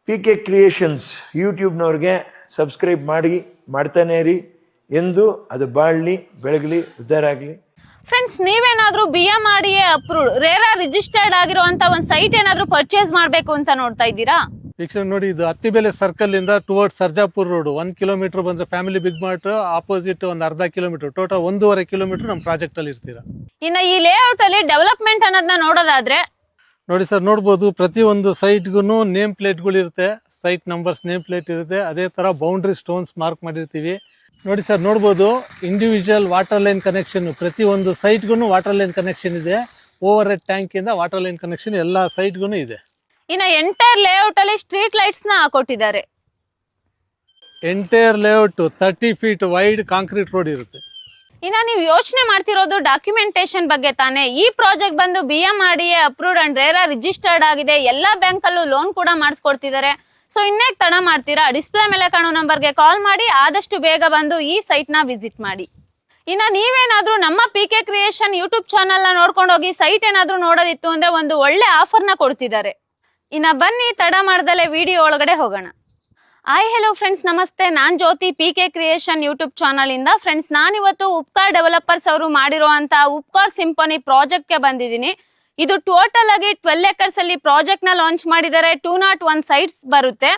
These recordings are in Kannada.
PK ಕ್ರಿಯೇಷನ್ಸ್ ಯೂಟ್ಯೂಬ್ನವ್ರಿಗೆ ಸಬ್ಸ್ಕ್ರೈಬ್ ಮಾಡ್ತಾನೆ ಇರಿ. ಎಂದು ಅದು ಬಾಳಲಿ, ಬೆಳಗಲಿ, ಉದ್ಧಾರ ಆಗಲಿ. ಫ್ರೆಂಡ್ಸ್, ನೀವೇನಾದ್ರೂ BMRDA ಅಪ್ರೂವ್ಡ್ ರೇರಾ ರಿಜಿಸ್ಟರ್ಡ್ ಆಗಿರುವಂತ ಒಂದು ಸೈಟ್ ಏನಾದ್ರೂ ಪರ್ಚೇಸ್ ಮಾಡಬೇಕು ಅಂತ ನೋಡ್ತಾ ಇದ್ದೀರಾ? ವೀಕ್ಷಣೆ ನೋಡಿ, ಇದು ಅತ್ತಿಬೆಲೆ ಸರ್ಕಲ್ ಇಂದ ಟುವರ್ಡ್ಸ್ ಸರ್ಜಾಪುರ್ ರೋಡ್ 1 ಕಿಲೋಮೀಟರ್ ಬಂದ್ರೆ ಫ್ಯಾಮಿಲಿ ಬಿಗ್ ಮಾರ್ಟ್ ಆಪೋಸಿಟ್ ಒಂದು ಅರ್ಧ ಕಿಲೋಮೀಟರ್, ಟೋಟಲ್ 1.5 ಕಿಲೋಮೀಟರ್ ನಮ್ಮ ಪ್ರಾಜೆಕ್ಟ್ ಅಲ್ಲಿ ಇರ್ತೀರಾ. ಇನ್ನು ಈ ಲೇಔಟ್ ಅಲ್ಲಿ ಡೆವಲಪ್ಮೆಂಟ್ ಅನ್ನೋದನ್ನ ನೋಡೋದಾದ್ರೆ ನೋಡಿ ಸರ್, ನೋಡ್ಬೋದು ಪ್ರತಿಯೊಂದು ಸೈಟ್ಗೂ ನೇಮ್ ಪ್ಲೇಟ್ಗಳು ಇರುತ್ತೆ, ಸೈಟ್ ನಂಬರ್ಸ್ ನೇಮ್ ಪ್ಲೇಟ್ ಇರುತ್ತೆ. ಅದೇ ತರ ಬೌಂಡ್ರಿ ಸ್ಟೋನ್ಸ್ ಮಾರ್ಕ್ ಮಾಡಿರ್ತೀವಿ. ನೋಡಿ ಸರ್, ನೋಡ್ಬೋದು ಇಂಡಿವಿಜುವಲ್ ವಾಟರ್ ಲೈನ್ ಕನೆಕ್ಷನ್, ಪ್ರತಿಯೊಂದು ಸೈಟ್ಗೂ ವಾಟರ್ ಲೈನ್ ಕನೆಕ್ಷನ್ ಇದೆ. ಓವರ್ ಹೆಡ್ ಟ್ಯಾಂಕ್ ಇಂದ ವಾಟರ್ ಲೈನ್ ಕನೆಕ್ಷನ್ ಎಲ್ಲಾ ಸೈಟ್ಗೂ ಇದೆ. ಇನ್ನು ಎಂಟೈರ್ ಲೇಔಟ್ ಅಲ್ಲಿ ಸ್ಟ್ರೀಟ್ ಲೈಟ್ಸ್ ನ ಹಾಕೊಟ್ಟಿದ್ದಾರೆ. Entire layout 30 feet wide concrete road ಇರುತ್ತೆ. ಇನ್ನ ನೀವು ಯೋಚನೆ ಮಾಡ್ತಿರೋದು ಡಾಕ್ಯುಮೆಂಟೇಶನ್ ಬಗ್ಗೆ ತಾನೇ. ಈ ಪ್ರಾಜೆಕ್ಟ್ ಬಂದು BMRDA approved and RERA registered ಆಗಿದೆ. ಎಲ್ಲಾ ಬ್ಯಾಂಕ್ ಅಲ್ಲೂ ಲೋನ್ ಕೂಡ ಮಾಡಿಸ್ಕೊಡ್ತಿದ್ದಾರೆ. ಸೊ ಇನ್ನೇಕ್ ತಡ ಮಾಡ್ತೀರಾ? ಡಿಸ್ಪ್ಲೇ ಮೇಲೆ ಕಾಣೋ ನಂಬರ್ಗೆ ಕಾಲ್ ಮಾಡಿ ಆದಷ್ಟು ಬೇಗ ಬಂದು ಈ ಸೈಟ್ ನ ವಿಸಿಟ್ ಮಾಡಿ. ಇನ್ನ ನೀವೇನಾದ್ರೂ ನಮ್ಮ PK ಕ್ರಿಯೇಷನ್ ಯೂಟ್ಯೂಬ್ ಚಾನಲ್ ನ ನೋಡ್ಕೊಂಡು ಹೋಗಿ ಸೈಟ್ ಏನಾದ್ರೂ ನೋಡೋದಿತ್ತು ಅಂದ್ರೆ ಒಂದು ಒಳ್ಳೆ ಆಫರ್ ನ ಕೊಡ್ತಿದ್ದಾರೆ. ಇನ್ನ ಬನ್ನಿ ತಡ ಮಾಡ್ದಲೆ ವಿಡಿಯೋ ಒಳಗಡೆ ಹೋಗೋಣ. ಹಾಯ್ ಹೆಲೋ ಫ್ರೆಂಡ್ಸ್, ನಮಸ್ತೆ. ನಾನ್ ಜ್ಯೋತಿ, PK ಕ್ರಿಯೇಷನ್ ಯೂಟ್ಯೂಬ್ ಚಾನಲ್ ಇಂದ. ಫ್ರೆಂಡ್ಸ್, ನಾನಿವತ್ತು ಉಪ್ಕಾರ್ ಡೆವಲಪರ್ಸ್ ಅವರು ಮಾಡಿರುವಂತ ಉಪ್ಕಾರ್ ಸಿಂಪನಿ ಪ್ರಾಜೆಕ್ಟ್ ಗೆ ಬಂದಿದ್ದೀನಿ. ಇದು ಟೋಟಲ್ ಆಗಿ 12 ಎಕರ್ಸ್ ಅಲ್ಲಿ ಪ್ರಾಜೆಕ್ಟ್ ನ ಲಾಂಚ್ ಮಾಡಿದ್ದಾರೆ. 201 ಸೈಟ್ಸ್ ಬರುತ್ತೆ.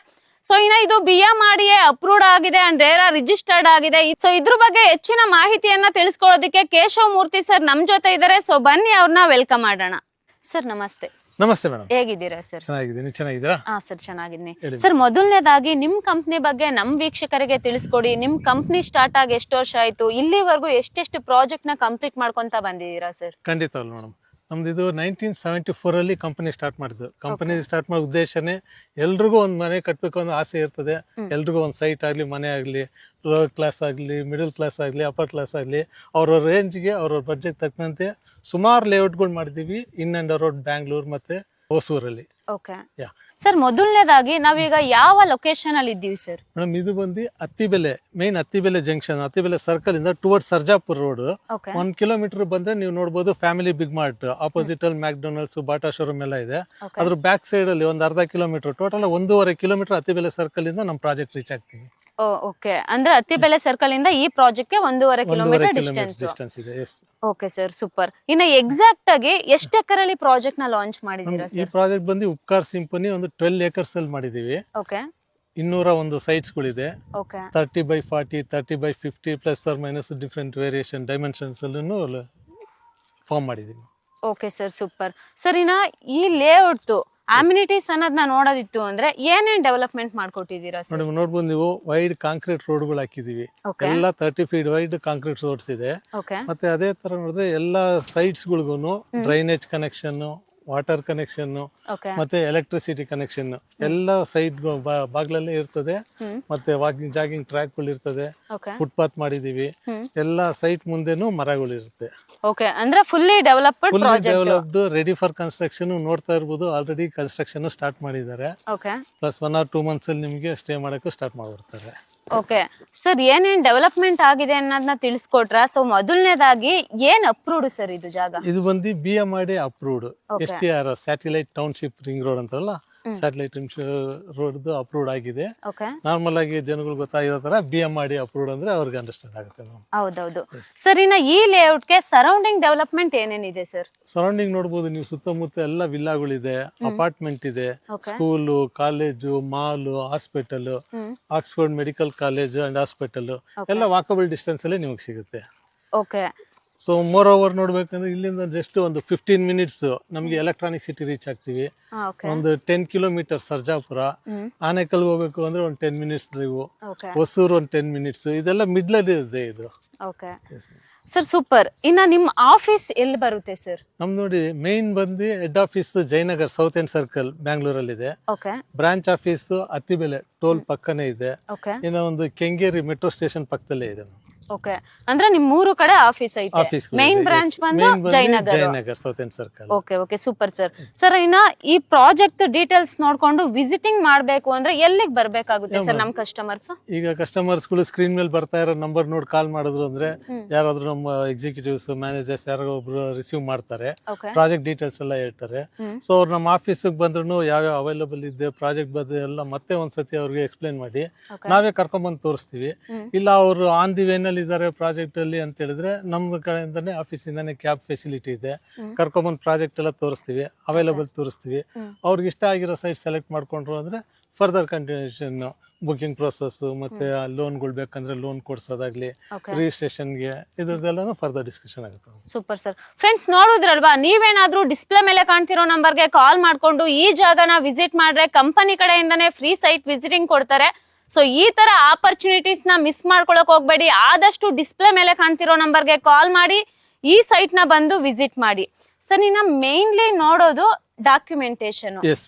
ಸೊ ಇನ್ನ ಇದು BMRDA ಅಪ್ರೂವ್ಡ್ ಆಗಿದೆ ಅಂಡ್ ರೇರಾ ರಿಜಿಸ್ಟರ್ಡ್ ಆಗಿದೆ. ಸೊ ಇದ್ರ ಬಗ್ಗೆ ಹೆಚ್ಚಿನ ಮಾಹಿತಿಯನ್ನ ತಿಳಿಸ್ಕೊಡೋದಕ್ಕೆ ಕೇಶವ್ ಮೂರ್ತಿ ಸರ್ ನಮ್ ಜೊತೆ ಇದ್ದಾರೆ. ಸೊ ಬನ್ನಿ ಅವ್ರನ್ನ ವೆಲ್ಕಮ್ ಮಾಡೋಣ. ಸರ್ ನಮಸ್ತೆ. ನಮಸ್ತೆ ಮೇಡಮ್, ಹೇಗಿದ್ದೀರಾ ಸರ್? ಚೆನ್ನಾಗಿದ್ದೀನಿ. ಚೆನ್ನಾಗಿದ್ದೀರಾ? ಹಾ ಸರ್, ಚೆನ್ನಾಗಿದ್ದೀನಿ. ಸರ್, ಮೊದಲನೇದಾಗಿ ನಿಮ್ ಕಂಪ್ನಿ ಬಗ್ಗೆ ನಮ್ ವೀಕ್ಷಕರಿಗೆ ತಿಳಿಸ್ಕೊಡಿ. ನಿಮ್ ಕಂಪ್ನಿ ಸ್ಟಾರ್ಟ್ ಆಗಿ ಎಷ್ಟು ವರ್ಷ ಆಯ್ತು? ಇಲ್ಲಿವರೆಗೂ ಎಷ್ಟೆಷ್ಟು ಪ್ರಾಜೆಕ್ಟ್ ನ ಕಂಪ್ಲೀಟ್ ಮಾಡ್ಕೊಂತ ಬಂದಿದ್ದೀರಾ ಸರ್? ಖಂಡಿತವಲ್ಲ ಮೇಡಮ್, ನಮ್ದು ಇದು 1974 ಅಲ್ಲಿ ಕಂಪನಿ ಸ್ಟಾರ್ಟ್ ಮಾಡಿದ್ದು. ಕಂಪನಿ ಸ್ಟಾರ್ಟ್ ಮಾಡೋ ಉದ್ದೇಶನೇ ಎಲ್ರಿಗೂ ಒಂದು ಮನೆ ಕಟ್ಟಬೇಕು ಅನ್ನೋ ಆಸೆ ಇರ್ತದೆ. ಎಲ್ರಿಗೂ ಒಂದು ಸೈಟ್ ಆಗಲಿ, ಮನೆ ಆಗಲಿ, ಲೋವರ್ ಕ್ಲಾಸ್ ಆಗಲಿ, ಮಿಡಲ್ ಕ್ಲಾಸ್ ಆಗಲಿ, ಅಪ್ಪರ್ ಕ್ಲಾಸ್ ಆಗಲಿ, ಅವ್ರವ್ರ ರೇಂಜ್ಗೆ ಅವ್ರವ್ರ ಬಡ್ಜೆಟ್ ತಕ್ಕಂತೆ ಸುಮಾರು ಲೇಔಟ್ಗಳು ಮಾಡಿದ್ದೀವಿ. ಇನ್ ಅಂಡ್ ರೋಡ್ ಬ್ಯಾಂಗ್ಳೂರ್ ಮತ್ತೆ ಹೊಸೂರಲ್ಲಿ. ಓಕೆ ಸರ್, ಮೊದಲನೇದಾಗಿ ನಾವೀಗ ಯಾವ ಲೊಕೇಶನ್ ಅಲ್ಲಿ ಇದ್ದೀವಿ ಸರ್? ಮೇಡಮ್, ಇದು ಬಂದು Attibele, main Attibele junction, Attibele circle ಇಂದ ಟುವರ್ಡ್ಸ್ ಸರ್ಜಾಪುರ್ ರೋಡ್ 1 ಕಿಲೋಮೀಟರ್ ಬಂದ್ರೆ ನೀವು ನೋಡಬಹುದು ಫ್ಯಾಮಿಲಿ ಬಿಗ್ ಮಾರ್ಟ್ ಆಪೋಸಿಟ್ ಅಲ್ಲಿ ಮ್ಯಾಕ್ಡೊನಾಲ್ಡ್ಸ್, ಬಾಟಾ ಶೋರೂಮ್ ಎಲ್ಲ ಇದೆ. ಅದ್ರ ಬ್ಯಾಕ್ ಸೈಡ್ ಅಲ್ಲಿ ಒಂದು ಅರ್ಧ kilometre, total 1.5 kilometre Attibele circle ಇಂದ ನಮ್ಮ ಪ್ರಾಜೆಕ್ಟ್ ರೀಚ್ ಆಗ್ತೀವಿ. ಓಕೆ, ಅಂದ್ರೆ ಅತ್ತಿಬೆಲೆ ಸರ್ಕಲ್ ಇಂದ ಈ ಪ್ರಾಜೆಕ್ಟ್ ಗೆ 1.5 ಕಿಲೋಮೀಟರ್ ಡಿಸ್ಟೆನ್ಸ್ ಇದೆ. Okay sir, super. ಇನ್ನ ಎಕ್ಸಾಕ್ಟ್ ಆಗಿ ಎಷ್ಟು ಎಕರ್ ಅಲ್ಲಿ ಪ್ರಾಜೆಕ್ಟ್ ನ ಲಾಂಚ್ ಮಾಡಿದೀರಾ ಈ ಸರ್? ಪ್ರಾಜೆಕ್ಟ್ ಬಂದು ಉಪ್ಕಾರ್ ಸಿಂಪನಿ ಒಂದು 12 ಎಕರ್ಸ್ ಅಲ್ಲಿ ಮಾಡಿದೀವಿ. ಓಕೆ, 201 ಸೈಟ್ಸ್ ಗಳಿದೆ. Okay, 30x40, 30x50 plus or minus different variation dimensions ಅಲ್ಲೂ ಫಾರ್ಮ್ ಮಾಡಿದೀವಿ. Okay sir, super. ಸರ್, ಇನ್ನ ಈ ಲೇಔಟ್ ಅಮ್ಯುನಿಟೀಸ್ ಅನ್ನೋದನ್ನ ನೋಡೋದಿತ್ತು ಅಂದ್ರೆ ಏನೇನ್ ಡೆವಲಪ್ಮೆಂಟ್ ಮಾಡ್ಕೊಟ್ಟಿದ್ದೀರಾ ಸರ್? ನೋಡ್ಬೋದು ನೀವು, ವೈಡ್ ಕಾಂಕ್ರೀಟ್ ರೋಡ್ಗಳು ಹಾಕಿದೀವಿ. ಎಲ್ಲ 30 ಫೀಟ್ ವೈಡ್ ಕಾಂಕ್ರೀಟ್ ರೋಡ್ಸ್ ಇದೆ. ಮತ್ತೆ ಅದೇ ತರ ನೋಡಿದ್ರೆ ಎಲ್ಲಾ ಸೈಟ್ಸ್ ಗಳಿಗೂ ಡ್ರೈನೇಜ್ ಕನೆಕ್ಷನ್, ವಾಟರ್ ಕನೆಕ್ಷನ್ ಮತ್ತೆ ಎಲೆಕ್ಟ್ರಿಸಿಟಿ ಕನೆಕ್ಷನ್ ಎಲ್ಲ ಸೈಡ್ ಬಾಗ್ಲಲ್ಲೇ ಇರ್ತದೆ. ಮತ್ತೆ ವಾಕಿಂಗ್ ಜಾಗಿಂಗ್ ಟ್ರ್ಯಾಕ್ ಗಳು ಇರ್ತದೆ. ಫುಟ್ಪಾತ್ ಮಾಡಿದೀವಿ. ಎಲ್ಲ ಸೈಟ್ ಮುಂದೆನೂ ಮರಗಳು ಇರುತ್ತೆ. ಓಕೆ, ಅಂದ್ರೆ fully developed, ready for construction. ನೋಡ್ತಾ ಇರ್ಬೋದು, ಆಲ್ರೆಡಿ ಕನ್ಸ್ಟ್ರಕ್ಷನ್ ಸ್ಟಾರ್ಟ್ ಮಾಡಿದ್ದಾರೆ. ಪ್ಲಸ್ 1 or 2 months ಅಲ್ಲಿ ನಿಮಗೆ ಸ್ಟೇ ಮಾಡಕ್ಕೆ ಸ್ಟಾರ್ಟ್ ಮಾಡ್ಬಿಡ್ತಾರೆ. ಓಕೆ ಸರ್, ಏನೇನ್ ಡೆವಲಪ್ಮೆಂಟ್ ಆಗಿದೆ ಅನ್ನೋದನ್ನ ತಿಳಿಸ್ಕೊಟ್ರ. ಸೊ ಮೊದಲನೇದಾಗಿ ಏನ್ ಅಪ್ರೂವ್ಡ್ ಸರ್ ಇದು ಜಾಗ? ಇದು ಬಂದು BMRDA approved STR satellite township ring road ಅಂತಾರಲ್ಲ, ಸ್ಯಾಟಲೈಟ್ ರೋಡ್ ಅಪ್ರೂವ್ಡ್ ಆಗಿದೆ. ನಾರ್ಮಲ್ ಆಗಿ ಜನಗಳು ಗೊತ್ತಾಗಿರೋ ತರ BMRDA ಅಪ್ರೂವ್ಡ್ ಅಂದ್ರೆ ಅವ್ರಿಗೆ ಅಂಡರ್ಸ್ಟ್ಯಾಂಡ್ ಆಗುತ್ತೆ. ಹೌದೌದು ಸರ್. ಇನ್ನ ಈ ಲೇಔಟ್ ಗೆ ಸರೌಂಡಿಂಗ್ ಡೆವಲಪ್ಮೆಂಟ್ ಏನೇನಿದೆ ಸರ್? ಸರೌಂಡಿಂಗ್ ನೋಡಬಹುದು ನೀವು, ಸುತ್ತಮುತ್ತ ಎಲ್ಲ ವಿಲ್ಲಾಗಳಿದೆ, ಅಪಾರ್ಟ್ಮೆಂಟ್ ಇದೆ, school, college, mall, hospital, Oxford medical college and hospital ಎಲ್ಲ ವಾಕಬಲ್ ಡಿಸ್ಟೆನ್ಸ್ ಅಲ್ಲಿ ನಿಮಗೆ ಸಿಗುತ್ತೆ. ಓಕೆ, ಸೊ ಮೋರ್ ಓವರ್ ನೋಡ್ಬೇಕಂದ್ರೆ ಇಲ್ಲಿಂದ ಜಸ್ಟ್ ಒಂದು 15 minutes ನಮ್ಗೆ ಎಲೆಕ್ಟ್ರಾನಿಕ್ ಸಿಟಿ ರೀಚ್ ಆಗ್ತೀವಿ. ಒಂದು 10 ಕಿಲೋಮೀಟರ್ ಸರ್ಜಾಪುರ, ಆನೇಕಲ್ ಹೋಗ್ಬೇಕು ಅಂದ್ರೆ ಒಂದು 10 minutes ಡ್ರೈವ್, ಹೊಸೂರು ಒಂದು 10 minutes. ಇದೆಲ್ಲ ಮಿಡ್ಲ್ ಅಲ್ಲಿ ಇದೆ ಇದು. Okay sir, super. ಇನ್ನ ನಿಮ್ ಆಫೀಸ್ ಎಲ್ಲಿ ಬರುತ್ತೆ ಸರ್? ನಮ್ದು ನೋಡಿ, ಮೇನ್ ಬಂದು head office Jayanagar South End Circle ಬ್ಯಾಂಗ್ಳೂರಲ್ಲಿ ಇದೆ. ಬ್ರಾಂಚ್ ಆಫೀಸ್ ಅತ್ತಿಬೆಲೆ ಟೋಲ್ ಪಕ್ಕನೇ ಇದೆ. ಇನ್ನ ಒಂದು ಕೆಂಗೇರಿ ಮೆಟ್ರೋ ಸ್ಟೇಷನ್ ಪಕ್ಕದಲ್ಲೇ ಇದೆ. ಓಕೆ, ಅಂದ್ರೆ ನಿಮ್ 3 ಕಡೆ ಆಫೀಸ್ ಐತೆ. ಮೇನ್ ಬ್ರಾಂಚ್ ಬಂದು Jayanagar South End circle. Okay okay, super sir. Sir ಇನ್ನ ಈ ಪ್ರಾಜೆಕ್ಟ್ ಡೀಟೇಲ್ಸ್ ನೋಡ್ಕೊಂಡು ವಿಸಿಟಿಂಗ್ ಮಾಡ್ಬೇಕು ಅಂದ್ರೆ ಎಲ್ಲಿಗೆ ಬರ್ಬೇಕಾಗುತ್ತೆ ಸರ್ ನಮ್ ಕಸ್ಟಮರ್ಸ್? ಈಗ ಕಸ್ಟಮರ್ಸ್ ಗಳು ಸ್ಕ್ರೀನ್ ಮೇಲೆ ಬರ್ತಾ ಇರೋ ನಂಬರ್ ನೋಡಿ ಕಾಲ್ ಮಾಡಿದ್ರು ಅಂದ್ರೆ ಯಾರಾದ್ರೂ ನಮ್ಮ ಎಕ್ಸಿಕ್ಯೂಟಿವ್ಸ್ ಮ್ಯಾನೇಜರ್ಸ್ ಯಾರೋ ಒಬ್ರು ರಿಸೀವ್ ಮಾಡ್ತಾರೆ, ಪ್ರಾಜೆಕ್ಟ್ ಡೀಟೇಲ್ಸ್ ಎಲ್ಲ ಹೇಳ್ತಾರೆ. ಸೊ ಅವ್ರು ನಮ್ಮ ಆಫೀಸ್ ಬಂದ್ರು ಯಾವ್ಯಾವ ಅವೈಲಬಲ್ ಇದೆ ಪ್ರಾಜೆಕ್ಟ್ ಬಗ್ಗೆ ಎಲ್ಲ ಮತ್ತೆ ಒಂದ್ಸತಿ ಅವ್ರಿಗೆ ಎಕ್ಸ್ಪ್ಲೈನ್ ಮಾಡಿ ನಾವೇ ಕರ್ಕೊಂಡ್ಬಂದು ತೋರಿಸ್ತೀವಿ. ಇಲ್ಲ ಅವರು ಆನ್ ದಿ ವೇನಲ್ಲಿ ಇದಾರೆ ಪ್ರಾಜೆಕ್ಟ್ ಅಲ್ಲಿ ಅಂತ ಹೇಳಿದ್ರೆ ನಮ್ಮ ಕಡೆಯಿಂದಾನೆ ಆಫೀಸಿಂದಾನೆ ಕ್ಯಾಬ್ ಫೆಸಿಲಿಟಿ ಇದೆ, ಕರ್ಕೊಂಡ್ಬಂದು ಪ್ರಾಜೆಕ್ಟ್ ಎಲ್ಲ ತೋರಿಸ್ತೀವಿ, ಅವೈಲಬಲ್ ತೋರಿಸ್ತೀವಿ. ಅವ್ರಿಗೆ ಇಷ್ಟ ಆಗಿರೋ ಸೈಟ್ ಸೆಲೆಕ್ಟ್ ಮಾಡ್ಕೊಂಡ್ರು ಅಂದ್ರೆ ಫರ್ದರ್ ಕಂಟಿನ್ಯೂಷನ್ ಬುಕಿಂಗ್ ಪ್ರೊಸೆಸ್ ಮತ್ತೆ ಲೋನ್ಗಳು ಬೇಕಂದ್ರೆ ಲೋನ್ ಕೊಡ್ಸೋದಾಗ್ಲಿ, ರಿಜಿಸ್ಟ್ರೇಷನ್ಗೆ ಇದ್ರದ್ದೆಲ್ಲ ಫರ್ದರ್ ಡಿಸ್ಕಷನ್ ಆಗುತ್ತೆ. Super sir. ಫ್ರೆಂಡ್ಸ್ ನೋಡಿದ್ರಲ್ವಾ, ನೀವೇನಾದ್ರೂ ಡಿಸ್ಪ್ಲೇ ಮೇಲೆ ಕಾಣ್ತಿರೋ ನಂಬರ್ಗೆ ಕಾಲ್ ಮಾಡ್ಕೊಂಡು ಈ ಜಾಗನ ವಿಸಿಟ್ ಮಾಡ್ರೆ ಕಂಪನಿ ಕಡೆಯಿಂದಾನೆ ಫ್ರೀ ಸೈಟ್ ವಿಸಿಟಿಂಗ್ ಕೊಡ್ತಾರೆ. ಸೊ ಈ ತರ ಆಪರ್ಚುನಿಟೀಸ್ ನ ಮಿಸ್ ಮಾಡ್ಕೊಳಕ್ ಹೋಗ್ಬೇಡಿ. ಆದಷ್ಟು ಡಿಸ್ಪ್ಲೇ ಮೇಲೆ ಕಾಣ್ತಿರೋ ನಂಬರ್ಗೆ ಕಾಲ್ ಮಾಡಿ ಈ ಸೈಟ್ ನ ಬಂದು ವಿಸಿಟ್ ಮಾಡಿ. ಸರ್ ಇನ್ನ ಮೇನ್ಲಿ ನೋಡೋದು ಡಾಕ್ಯುಮೆಂಟೇಶನ್.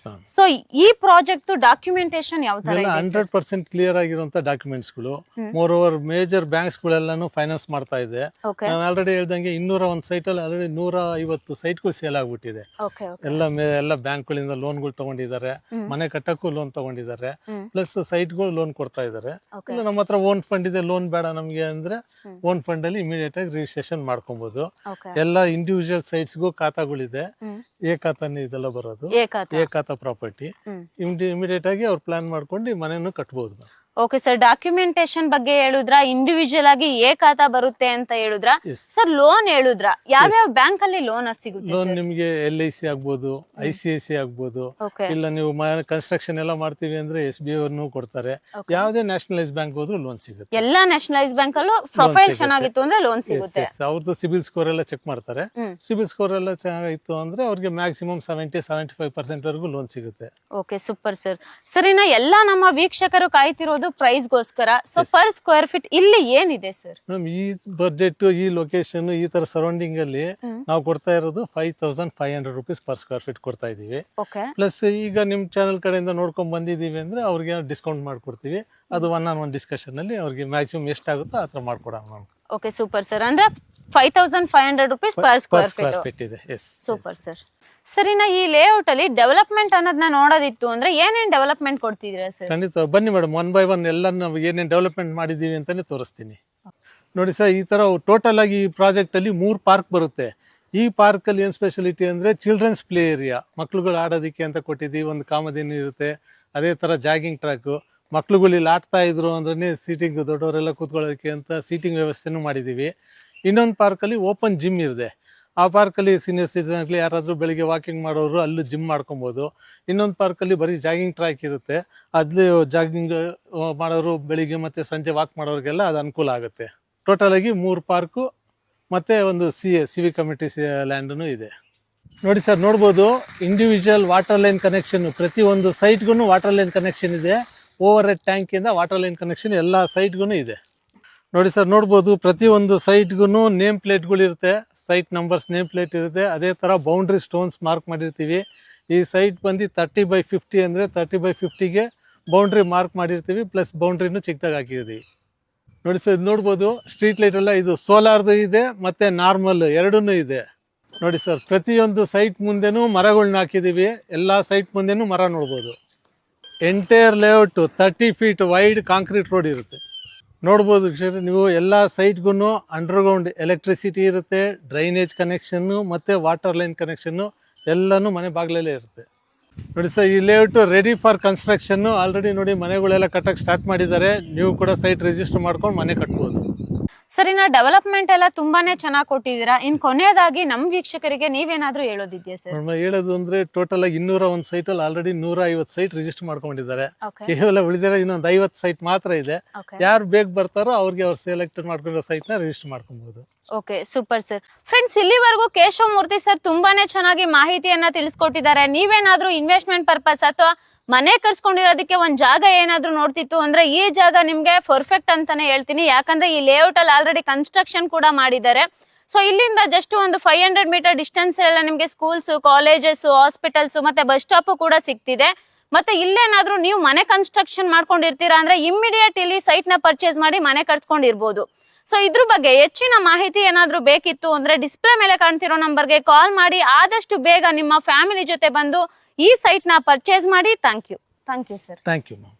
ಸೊ ಈ ಪ್ರಾಜೆಕ್ಟ್ ಡಾಕ್ಯುಮೆಂಟೇಶನ್ ಯಾವ ತರ ಇದೆ? 100% ಕ್ಲಿಯರ್ ಆಗಿರುವಂತ ಡಾಕ್ಯುಮೆಂಟ್ಸ್ ಗಳು. ಮೋರ್ ಓವರ್ ಮೇಜರ್ ಬ್ಯಾಂಕ್ಸ್ ಗಳೆಲ್ಲಾನು ಫೈನಾನ್ಸ್ ಮಾಡ್ತಾ ಇದೆ. ನಾನು ಆಲ್ರೆಡಿ ಹೇಳ್ದಂಗೆ 201 ಸೈಟ್ ಅಲ್ಲಿ ಆಲ್ರೆಡಿ 150 ಸೈಟ್ ಗಳು ಸೇಲ್ ಆಗ್ಬಿಟ್ಟಿದೆ. ಎಲ್ಲ ಬ್ಯಾಂಕ್ ಗಳಿಂದ ಲೋನ್ ಗಳು ತಗೊಂಡಿದ್ದಾರೆ, ಮನೆ ಕಟ್ಟಕ್ಕೂ ಲೋನ್ ತಗೊಂಡಿದ್ದಾರೆ, ಪ್ಲಸ್ ಸೈಟ್ ಗಳು ಲೋನ್ ಕೊಡ್ತಾ ಇದ್ದಾರೆ. ಇಲ್ಲ ನಮ್ಮ ಹತ್ರ ಓನ್ ಫಂಡ್ ಇದೆ, ಲೋನ್ ಬೇಡ ನಮ್ಗೆ ಅಂದ್ರೆ ಓನ್ ಫಂಡ್ ಅಲ್ಲಿ ಇಮಿಡಿಯೇಟ್ ಆಗಿ ರಿಜಿಸ್ಟ್ರೇಷನ್ ಮಾಡ್ಕೊಬಹುದು. ಎಲ್ಲ ಇಂಡಿವಿಜುವಲ್ ಸೈಟ್ಸ್ ಗೂ ಖಾತಾಗಳಿದೆ, ಖಾತಾನೇ ಇದೆ ಬರೋದು, ಏಕಾತ ಪ್ರಾಪರ್ಟಿ. ಇಮಿಡಿಯೇಟ್ ಆಗಿ ಅವ್ರು ಪ್ಲಾನ್ ಮಾಡ್ಕೊಂಡು ಮನೆಯನ್ನು ಕಟ್ಬಹುದು. ಓಕೆ ಸರ್, ಡಾಕ್ಯುಮೆಂಟೇಶನ್ ಬಗ್ಗೆ ಹೇಳಿದ್ರ, ಇಂಡಿವಿಜುವಲ್ ಆಗಿ ಖಾತಾ ಬರುತ್ತೆ ಅಂತ ಹೇಳಿದ್ರ. ಸರ್ ಲೋನ್ ಹೇಳಿದ್ರ, ಯಾವ್ಯಾವ ಬ್ಯಾಂಕ್ ಅಲ್ಲಿ ಲೋನ್ ಸಿಗುತ್ತೆ? ಲೋನ್ ನಿಮ್ಗೆ LIC ಆಗ್ಬೋದು, ICICI ಆಗ್ಬೋದು, ಇಲ್ಲ ನೀವು ಕನ್ಸ್ಟ್ರಕ್ಷನ್ ಎಲ್ಲ ಮಾಡ್ತೀವಿ ಅಂದ್ರೆ SBI ಅವ್ರನ್ನು ಕೊಡ್ತಾರೆ. ಯಾವ್ದೇ ನ್ಯಾಷನಲೈಸ್ ಬ್ಯಾಂಕ್ ಹೋದ್ರು ಲೋನ್ ಸಿಗುತ್ತೆ. ಎಲ್ಲಾ ನ್ಯಾಷನಲೈಸ್ ಬ್ಯಾಂಕ್ ಅಲ್ಲೂ ಪ್ರೊಫೈಲ್ ಚೆನ್ನಾಗಿತ್ತು ಅಂದ್ರೆ ಲೋನ್ ಸಿಗುತ್ತೆ. ಅವ್ರದ್ದು ಸಿಬಿಲ್ ಸ್ಕೋರ್ ಎಲ್ಲ ಚೆಕ್ ಮಾಡ್ತಾರೆ. ಸಿಬಿಲ್ ಸ್ಕೋರ್ ಎಲ್ಲ ಚೆನ್ನಾಗಿತ್ತು ಅಂದ್ರೆ ಅವ್ರಿಗೆ ಮ್ಯಾಕ್ಸಿಮಮ್ 70-75% ವರೆಗೂ ಲೋನ್ ಸಿಗುತ್ತೆ. Okay super sir. ಸರ್ ಇನ್ನ ಎಲ್ಲಾ ನಮ್ಮ ವೀಕ್ಷಕರು ಕಾಯ್ತಿರೋದು ಪ್ರೈಸ್ ಗೋಸ್ಕರ. ಸೊ ಪರ್ ಸ್ಕ್ವೇರ್ ಫೀಟ್ ಇಲ್ಲಿ ಏನಿದೆ ಸರ್? ಈ ಬಜೆಟ್, ಈ ಲೊಕೇಶನ್, ಈ ತರ ಸರೌಂಡಿಂಗ್ ಅಲ್ಲಿ ನಾವು ಕೊಡ್ತಾ ಇರೋದು 5500 ರೂಪೀಸ್ ಪರ್ ಸ್ಕ್ವೇರ್ ಫೀಟ್ ಕೊಡ್ತಾ ಇದೀವಿ. ಪ್ಲಸ್ ಈಗ ನಿಮ್ ಚಾನಲ್ ಕಡೆಯಿಂದ ನೋಡ್ಕೊಂಡ್ ಬಂದಿದೀವಿ ಅಂದ್ರೆ ಅವ್ರಿಗೆ ಡಿಸ್ಕೌಂಟ್ ಮಾಡ್ಕೊಡ್ತೀವಿ. ಅದು ಒನ್ ಡಿಸ್ಕಷನ್ ಅಲ್ಲಿ ಅವ್ರಿಗೆ ಮ್ಯಾಕ್ಸಿಮಮ್ ಎಷ್ಟಾಗುತ್ತೋ ಆತರ ಮಾಡ್ಕೊಡೋಣ. Okay super sir. ಅಂದ್ರೆ 5500 ರೂಪೀಸ್ ಪರ್ ಸ್ಕ್ವೇರ್ ಫೀಟ್ ಇದೆ. Super sir. ಸರಿನಾ, ಈ ಲೇಔಟ್ ಅಲ್ಲಿ ಡೆವಲಪ್ಮೆಂಟ್ ಅನ್ನೋದನ್ನ ನೋಡೋದಿತ್ತು ಅಂದ್ರೆ ಏನೇನ್ ಡೆವಲಪ್ಮೆಂಟ್ ಕೊಡ್ತಿದ್ದೀರಾ ಸರ್? ಖಂಡಿತ ಬನ್ನಿ ಮೇಡಮ್, 1 by 1 ಎಲ್ಲ ನಾವು ಏನೇನ್ ಡೆವಲಪ್ಮೆಂಟ್ ಮಾಡಿದೀವಿ ಅಂತಾನೆ ತೋರಿಸ್ತೀನಿ. ನೋಡಿ ಸರ್, ಈ ತರ ಟೋಟಲ್ ಆಗಿ ಈ ಪ್ರಾಜೆಕ್ಟ್ ಅಲ್ಲಿ 3 ಪಾರ್ಕ್ ಬರುತ್ತೆ. ಈ ಪಾರ್ಕ್ ಅಲ್ಲಿ ಏನ್ ಸ್ಪೆಷಾಲಿಟಿ ಅಂದ್ರೆ ಚಿಲ್ಡ್ರನ್ಸ್ ಪ್ಲೇ ಏರಿಯಾ, ಮಕ್ಳುಗಳು ಆಡೋದಿಕ್ಕೆ ಅಂತ ಕೊಟ್ಟಿದ್ದೀವಿ. ಒಂದು ಕಾಮಧೇನು ಇರುತ್ತೆ, ಅದೇ ತರ ಜಾಗಿಂಗ್ ಟ್ರ್ಯಾಕ್, ಮಕ್ಳುಗಳು ಇಲ್ಲಿ ಆಡ್ತಾ ಇದ್ರು ಅಂದ್ರೆ ಸೀಟಿಂಗ್, ದೊಡ್ಡವರೆಲ್ಲ ಕೂತ್ಕೊಳ್ಳೋದಕ್ಕೆ ಅಂತ ಸೀಟಿಂಗ್ ವ್ಯವಸ್ಥೆನೂ ಮಾಡಿದೀವಿ. ಇನ್ನೊಂದು ಪಾರ್ಕ್ ಅಲ್ಲಿ ಓಪನ್ ಜಿಮ್ ಇದೆ. ಆ ಪಾರ್ಕಲ್ಲಿ ಸೀನಿಯರ್ ಸಿಟಿಸನ್ ಆಗಲಿ ಯಾರಾದರೂ ಬೆಳಿಗ್ಗೆ ವಾಕಿಂಗ್ ಮಾಡೋರು ಅಲ್ಲೂ ಜಿಮ್ ಮಾಡ್ಕೊಬೋದು. ಇನ್ನೊಂದು ಪಾರ್ಕಲ್ಲಿ ಬರೀ ಜಾಗಿಂಗ್ ಟ್ರ್ಯಾಕ್ ಇರುತ್ತೆ, ಅಲ್ಲಿ ಜಾಗಿಂಗ್ ಮಾಡೋರು ಬೆಳಿಗ್ಗೆ ಮತ್ತು ಸಂಜೆ ವಾಕ್ ಮಾಡೋರಿಗೆಲ್ಲ ಅದು ಅನುಕೂಲ ಆಗುತ್ತೆ. ಟೋಟಲ್ ಆಗಿ 3 ಪಾರ್ಕು ಮತ್ತು ಒಂದು ಸಿವಿಕ್ ಕಮಿಟಿ ಲ್ಯಾಂಡೂ ಇದೆ. ನೋಡಿ ಸರ್, ನೋಡ್ಬೋದು ಇಂಡಿವಿಜುವಲ್ ವಾಟರ್ ಲೈನ್ ಕನೆಕ್ಷನ್, ಪ್ರತಿಯೊಂದು ಸೈಟ್ಗೂ ವಾಟರ್ ಲೈನ್ ಕನೆಕ್ಷನ್ ಇದೆ. ಓವರ್ ಹೆಡ್ ಟ್ಯಾಂಕಿಂದ ವಾಟರ್ ಲೈನ್ ಕನೆಕ್ಷನ್ ಎಲ್ಲ ಸೈಟ್ಗೂ ಇದೆ. ನೋಡಿ ಸರ್, ನೋಡ್ಬೋದು ಪ್ರತಿಯೊಂದು ಸೈಟ್ಗೂ ನೇಮ್ ಪ್ಲೇಟ್ಗಳು ಇರುತ್ತೆ, ಸೈಟ್ ನಂಬರ್ಸ್ ನೇಮ್ ಪ್ಲೇಟ್ ಇರುತ್ತೆ. ಅದೇ ಥರ ಬೌಂಡ್ರಿ ಸ್ಟೋನ್ಸ್ ಮಾರ್ಕ್ ಮಾಡಿರ್ತೀವಿ. ಈ ಸೈಟ್ ಬಂದು 30/50 ಅಂದರೆ 30/50ಗೆ ಬೌಂಡ್ರಿ ಮಾರ್ಕ್ ಮಾಡಿರ್ತೀವಿ, ಪ್ಲಸ್ ಬೌಂಡ್ರಿನೂ ಚಿಕ್ಕದಾಗಿ ಹಾಕಿರ್ತೀವಿ. ನೋಡಿ ಸರ್, ಇದು ನೋಡ್ಬೋದು ಸ್ಟ್ರೀಟ್ ಲೈಟ್ ಎಲ್ಲ ಇದು ಸೋಲಾರ್ದು ಇದೆ ಮತ್ತು ನಾರ್ಮಲ್ ಎರಡೂ ಇದೆ. ನೋಡಿ ಸರ್, ಪ್ರತಿಯೊಂದು ಸೈಟ್ ಮುಂದೆನೂ ಮರಗಳನ್ನ ಹಾಕಿದ್ದೀವಿ. ಎಲ್ಲ ಸೈಟ್ ಮುಂದೆನೂ ಮರ ನೋಡ್ಬೋದು. Entire layout 30 feet wide concrete road ಇರುತ್ತೆ. ನೋಡ್ಬೋದು ನೀವು, ಎಲ್ಲ ಸೈಟ್ಗೂ ಅಂಡರ್ಗ್ರೌಂಡ್ ಎಲೆಕ್ಟ್ರಿಸಿಟಿ ಇರುತ್ತೆ, ಡ್ರೈನೇಜ್ ಕನೆಕ್ಷನ್ನು ಮತ್ತು ವಾಟರ್ ಲೈನ್ ಕನೆಕ್ಷನ್ನು ಎಲ್ಲನೂ ಮನೆ ಬಾಗಿಲಲ್ಲೇ ಇರುತ್ತೆ. ನೋಡಿ ಸರ್, ಈ layout ready for construction. Already ನೋಡಿ ಮನೆಗಳೆಲ್ಲ ಕಟ್ಟಕ್ಕೆ ಸ್ಟಾರ್ಟ್ ಮಾಡಿದ್ದಾರೆ. ನೀವು ಕೂಡ ಸೈಟ್ ರಿಜಿಸ್ಟರ್ ಮಾಡ್ಕೊಂಡು ಮನೆ ಕಟ್ಬೋದು. ಸರಿ, ನಾ ಡೆವಲಪ್ಮೆಂಟ್ ಎಲ್ಲ ತುಂಬಾನೇ ಚೆನ್ನಾಗಿ ಕೊಟ್ಟಿದ್ದೀರಾ. ಇನ್ ಕೊನೆಯದಾಗಿ ನಮ್ ವೀಕ್ಷಕರಿಗೆ ನೀವೇನಾದ್ರೂ ಹೇಳೋದಿದ್ಯಾ ಸರ್? ಹೇಳೋದು ಅಂದ್ರೆ ಟೋಟಲ್ ಆಗಿ 201 ಸೈಟ್ ಅಲ್ಲಿ ಆಲ್ರೆಡಿ 150 ಸೈಟ್ ರಿಜಿಸ್ಟರ್ ಮಾಡ್ಕೊಂಡಿದ್ದಾರೆ. ಕೇವಲ ಉಳಿದಿರೋ ಇನ್ನೊಂದು 50 ಸೈಟ್ ಮಾತ್ರ ಇದೆ. ಯಾರು ಬೇಗ ಬರ್ತಾರೋ ಅವ್ರಿಗೆ ಅವ್ರು ಸೆಲೆಕ್ಟ್ ಮಾಡ್ಕೊಂಡಿರೋ ಸೈಟ್ ನ ರಿಜಿಸ್ಟರ್ ಮಾಡ್ಕೊಬಹುದು. Okay super sir. ಫ್ರೆಂಡ್ಸ್, ಇಲ್ಲಿವರೆಗೂ ಕೇಶವ ಮೂರ್ತಿ ಸರ್ ತುಂಬಾನೇ ಚೆನ್ನಾಗಿ ಮಾಹಿತಿಯನ್ನ ತಿಳಿಸ್ಕೊಟ್ಟಿದ್ದಾರೆ. ನೀವೇನಾದ್ರೂ ಇನ್ವೆಸ್ಟ್ಮೆಂಟ್ ಪರ್ಪಸ್ ಅಥವಾ ಮನೆ ಕಟ್ಸ್ಕೊಂಡಿರೋದಕ್ಕೆ ಒಂದ್ ಜಾಗ ಏನಾದ್ರು ನೋಡ್ತಿತ್ತು ಅಂದ್ರೆ ಈ ಜಾಗ ನಿಮ್ಗೆ ಪರ್ಫೆಕ್ಟ್ ಅಂತಾನೆ ಹೇಳ್ತೀನಿ. ಯಾಕಂದ್ರೆ ಈ ಲೇಔಟ್ ಅಲ್ಲಿ ಆಲ್ರೆಡಿ ಕನ್ಸ್ಟ್ರಕ್ಷನ್ ಕೂಡ ಮಾಡಿದ್ದಾರೆ. ಸೊ ಇಲ್ಲಿಂದ ಜಸ್ಟ್ ಒಂದು 500 ಮೀಟರ್ ಡಿಸ್ಟೆನ್ಸ್ ಎಲ್ಲ ನಿಮ್ಗೆ ಸ್ಕೂಲ್ಸ್, ಕಾಲೇಜಸ್, ಹಾಸ್ಪಿಟಲ್ಸ್ ಮತ್ತೆ ಬಸ್ ಸ್ಟಾಪ್ ಕೂಡ ಸಿಗ್ತಿದೆ. ಮತ್ತೆ ಇಲ್ಲೇನಾದ್ರೂ ನೀವು ಮನೆ ಕನ್ಸ್ಟ್ರಕ್ಷನ್ ಮಾಡ್ಕೊಂಡಿರ್ತೀರಾ ಅಂದ್ರೆ ಇಮ್ಮಿಡಿಯೇಟ್ ಇಲ್ಲಿ ಸೈಟ್ ನ ಪರ್ಚೇಸ್ ಮಾಡಿ ಮನೆ ಕಟ್ಸ್ಕೊಂಡಿರ್ಬೋದು. ಸೊ ಇದ್ರ ಬಗ್ಗೆ ಹೆಚ್ಚಿನ ಮಾಹಿತಿ ಏನಾದ್ರೂ ಬೇಕಿತ್ತು ಅಂದ್ರೆ ಡಿಸ್ಪ್ಲೇ ಮೇಲೆ ಕಾಣ್ತಿರೋ ನಂಬರ್ಗೆ ಕಾಲ್ ಮಾಡಿ ಆದಷ್ಟು ಬೇಗ ನಿಮ್ಮ ಫ್ಯಾಮಿಲಿ ಜೊತೆ ಬಂದು ಈ ಸೈಟ್ ನ ಪರ್ಚೇಸ್ ಮಾಡಿ. Thank you sir. Thank you ma'am.